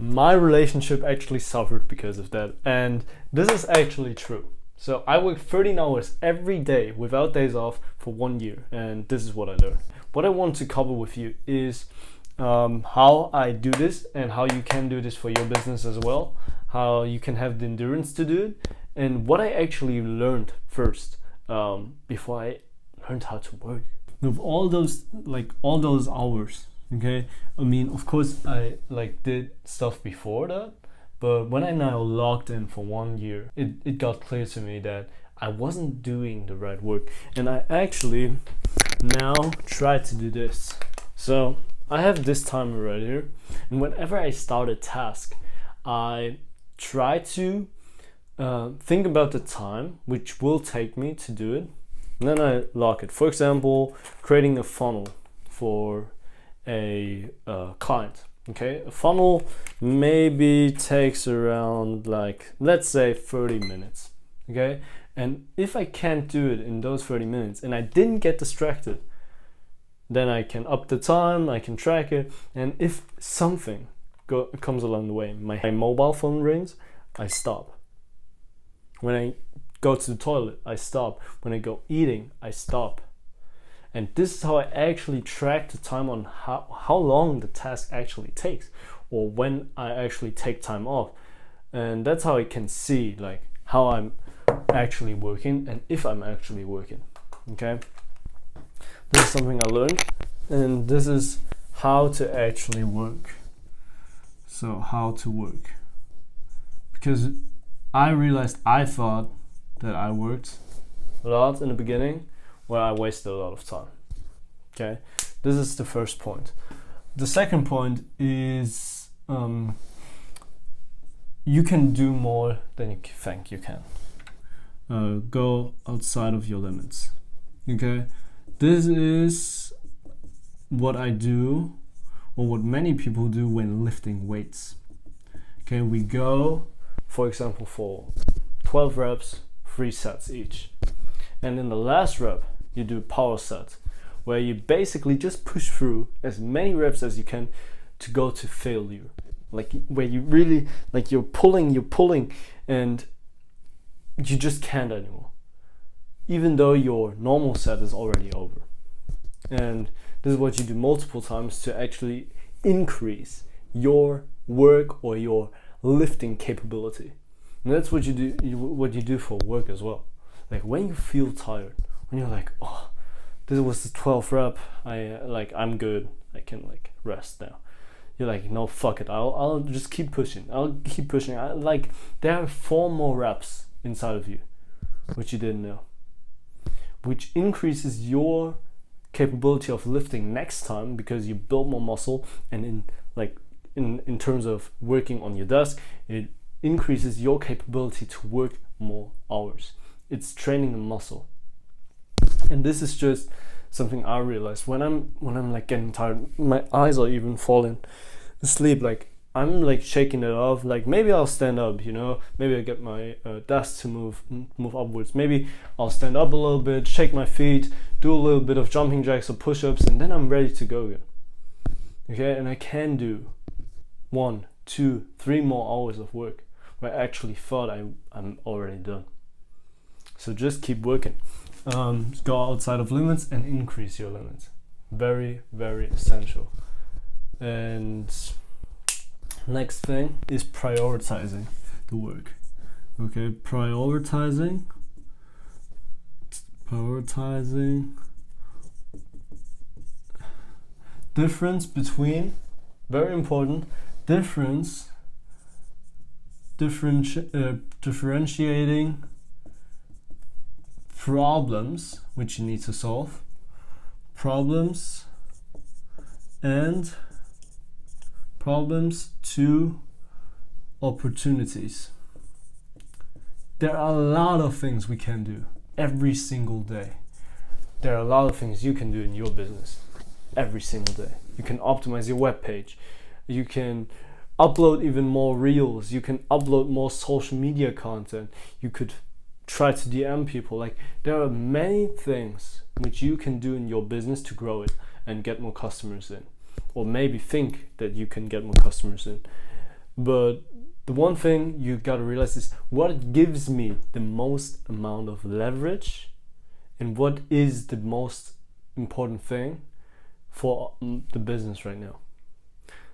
my relationship actually suffered because of that, and this is actually true. So I work 13 hours every day without days off for 1 year, and this is what I learned. What I want to cover with you is how I do this and how you can do this for your business as well, how you can have the endurance to do it, and what I actually learned first before I learned how to work. With all those hours, okay, I mean, of course I did stuff before that, but when I now logged in for 1 year, it got clear to me that I wasn't doing the right work, and I actually now try to do this. So I have this timer right here, and whenever I start a task, I try to think about the time which will take me to do it, and then I lock it. For example, creating a funnel for a client. Okay, a funnel maybe takes around let's say 30 minutes. Okay, and if I can't do it in those 30 minutes and I didn't get distracted, then I can up the time, I can track it, and if something comes along the way, my mobile phone rings, I stop. When I go to the toilet, I stop. When I go eating, I stop. And this is how I actually track the time on how long the task actually takes, or when I actually take time off. And that's how I can see how I'm actually working and if I'm actually working. Okay? This is something I learned, and this is how to actually work. So how to work. Because I realized I thought that I worked a lot in the beginning, where I wasted a lot of time. Okay, this is the first point. The second point is you can do more than you think you can. Go outside of your limits. Okay, this is what I do, or what many people do when lifting weights. Okay, we go, for example, for 12 reps, 3 sets each. And in the last rep, you do power set, where you basically just push through as many reps as you can to go to failure. Where you really, you're pulling, and you just can't anymore. Even though your normal set is already over. And this is what you do multiple times to actually increase your work or your lifting capability. And that's what you do for work as well. When you feel tired, when you're like, oh, this was the 12th rep, I'm good, I can rest now. You're like, no, fuck it, I'll just keep pushing. There are 4 more reps inside of you, which you didn't know, which increases your capability of lifting next time, because you build more muscle, and in terms of working on your desk, it increases your capability to work more hours. It's training the muscle. And this is just something I realized when I'm getting tired. My eyes are even falling asleep. I'm shaking it off. Maybe I'll stand up. Maybe I get my desk to move upwards. Maybe I'll stand up a little bit, shake my feet, do a little bit of jumping jacks or push-ups, and then I'm ready to go again. Okay, and I can do 1, 2, 3 more hours of work where I actually thought I'm already done. So just keep working. Go outside of limits and increase your limits. Very, very essential. And next thing is prioritizing the work. Okay, prioritizing. Difference between, very important, differentiating problems which you need to solve, problems to opportunities. There are a lot of things we can do every single day. There are a lot of things you can do in your business every single day. You can optimize your webpage. You can upload even more reels. You can upload more social media content. You could try to DM people. There are many things which you can do in your business to grow it and get more customers in, or maybe think that you can get more customers in. But the one thing you gotta realize is what gives me the most amount of leverage and what is the most important thing for the business right now.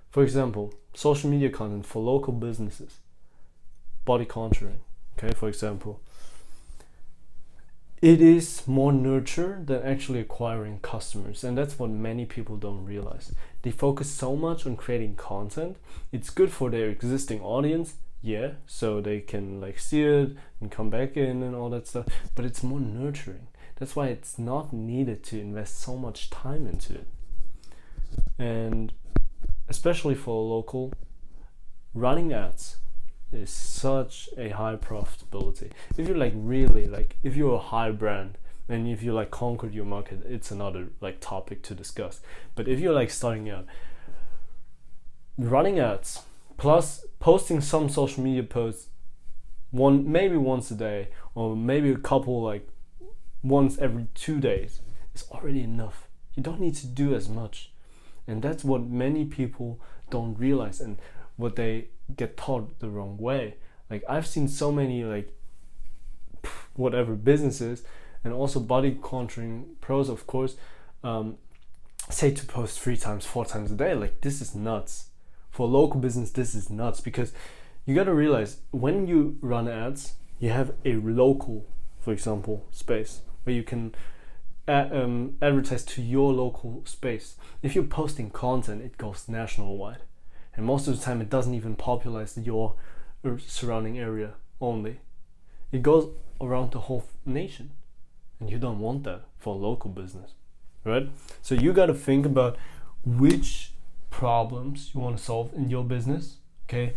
For example, social media content for local businesses, body contouring, okay, for example. It is more nurture than actually acquiring customers, and that's what many people don't realize. They focus so much on creating content. It's good for their existing audience, yeah, so they can like see it and come back in and all that stuff, but it's more nurturing. That's why it's not needed to invest so much time into it. And especially for local, running ads is such a high profitability. If you're like really like, if you're a high brand and if you like conquered your market, it's another like topic to discuss. But if you're like starting out, running ads plus posting some social media posts maybe once a day or maybe a couple like once every 2 days is already enough. You don't need to do as much. And that's what many people don't realize and what they get taught the wrong way. Like I've seen so many like whatever businesses and also body contouring pros, of course, say to post 3 times, 4 times a day. Like this is nuts. For a local business, this is nuts because you got to realize when you run ads, you have a local, for example, space where you can advertise to your local space. If you're posting content, it goes national wide. And most of the time it doesn't even populate your surrounding area only. It goes around the whole nation. And you don't want that for a local business, right? So you got to think about which problems you want to solve in your business, okay?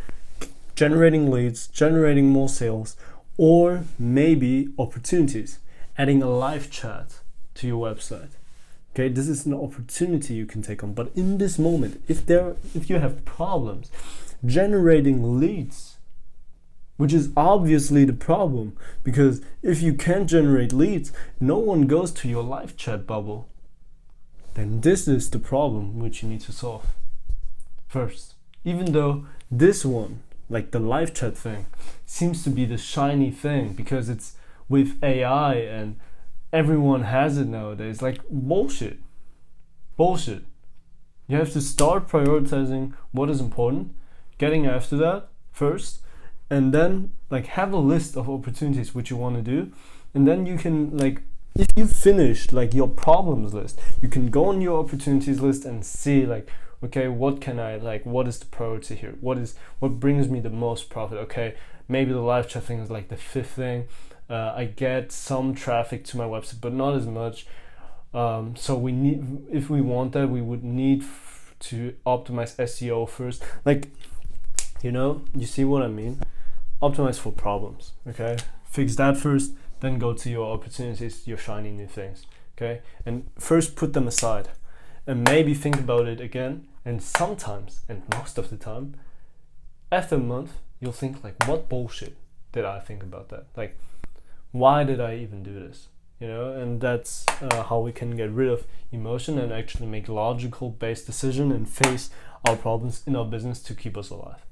Generating leads, generating more sales, or maybe opportunities, adding a live chat to your website. Okay, this is an opportunity you can take on. But in this moment, if you have problems generating leads, which is obviously the problem, because if you can't generate leads, no one goes to your live chat bubble, then this is the problem which you need to solve first. Even though this one, like the live chat thing, seems to be the shiny thing because it's with AI and everyone has it nowadays. Like bullshit. You have to start prioritizing what is important, getting after that first, and then like have a list of opportunities which you want to do, and then you can like, if you finish like your problems list, you can go on your opportunities list and see like, okay, what can I like, what is the priority here, what brings me the most profit. Okay, maybe the live chat thing is like the 5th thing. I get some traffic to my website, but not as much. So we need, if we want that, we would need to optimize SEO first. Like, you see what I mean? Optimize for problems, okay? Fix that first, then go to your opportunities, your shiny new things, okay? And first put them aside and maybe think about it again. And sometimes, and most of the time, after a month, you'll think like, what bullshit did I think about that? Like, why did I even do this? And that's how we can get rid of emotion and actually make logical based decision and face our problems in our business to keep us alive.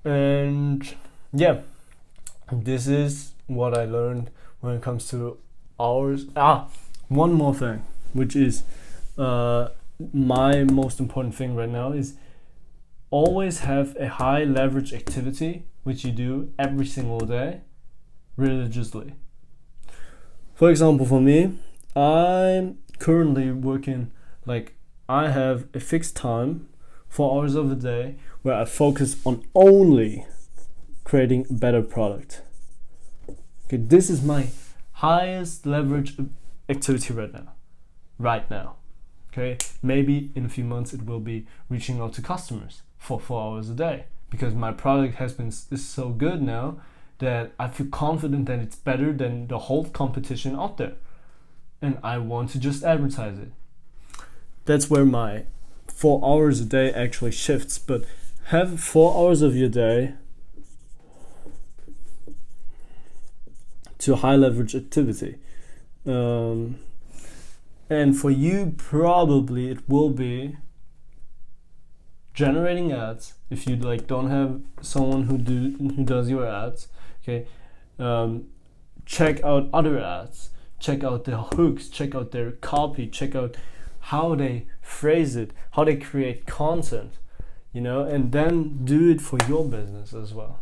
And yeah, this is what I learned when it comes to hours. One more thing, which is my most important thing right now, is always have a high leverage activity which you do every single day religiously. For example, for me, I'm currently working, like I have a fixed time, 4 hours of the day, where I focus on only creating a better product. Okay, this is my highest leverage activity right now. Okay, maybe in a few months it will be reaching out to customers for 4 hours a day, because my product is so good now that I feel confident that it's better than the whole competition out there, and I want to just advertise it. That's where my 4 hours a day actually shifts. But have 4 hours of your day to high leverage activity, and for you probably it will be generating ads. If you like don't have someone who does your ads, okay, check out other ads, check out their hooks, check out their copy, check out how they phrase it, how they create content, and then do it for your business as well.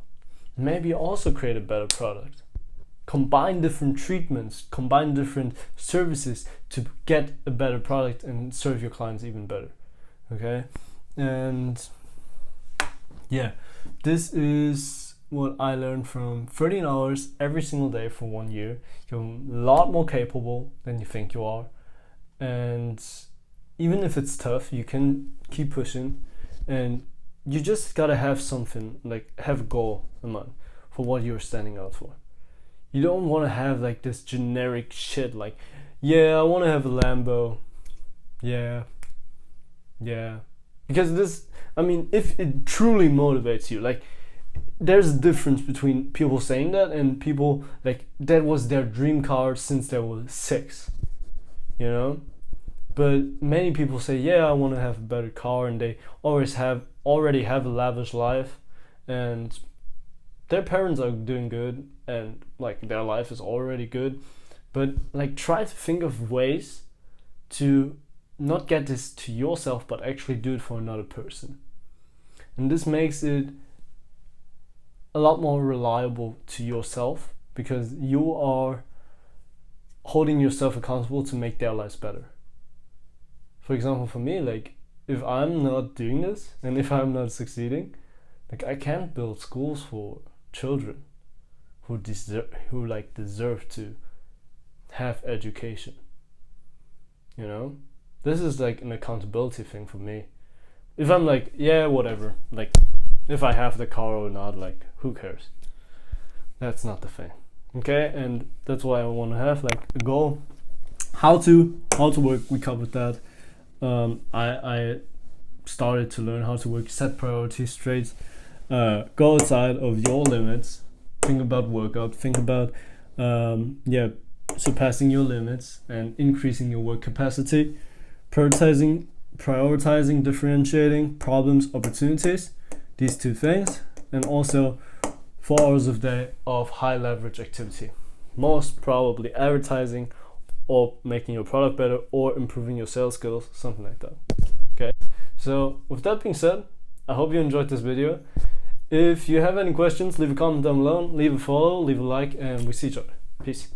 Maybe also create a better product. Combine different treatments, combine different services to get a better product and serve your clients even better. Okay? And yeah, this is what I learned from 13 hours every single day for 1 year. You're a lot more capable than you think you are. And even if it's tough, you can keep pushing, and you just gotta have something, like have a goal in mind for what you're standing out for. You don't want to have like this generic shit like, yeah, I want to have a Lambo. Yeah. Because if it truly motivates you, like there's a difference between people saying that and people like that was their dream car since they were 6, But many people say, yeah, I want to have a better car, and they already have a lavish life, and their parents are doing good, and like their life is already good. But like try to think of ways to not get this to yourself, but actually do it for another person. And this makes it a lot more reliable to yourself, because you are holding yourself accountable to make their lives better. For example, for me, like if I'm not doing this and if I'm not succeeding, like I can't build schools for children who deserve to have education. This is like an accountability thing for me. If I'm like, yeah, whatever, like if I have the car or not, like who cares? That's not the thing. Okay, and that's why I want to have like a goal. How to work, we covered that. I started to learn how to work, set priorities straight, go outside of your limits, think about workout, think about surpassing your limits and increasing your work capacity, prioritizing, differentiating problems, opportunities, these 2 things, and also 4 hours a day of high leverage activity, most probably advertising or making your product better or improving your sales skills, something like that. Okay, so with that being said, I hope you enjoyed this video. If you have any questions, leave a comment down below, leave a follow, leave a like, and we see each other. Peace.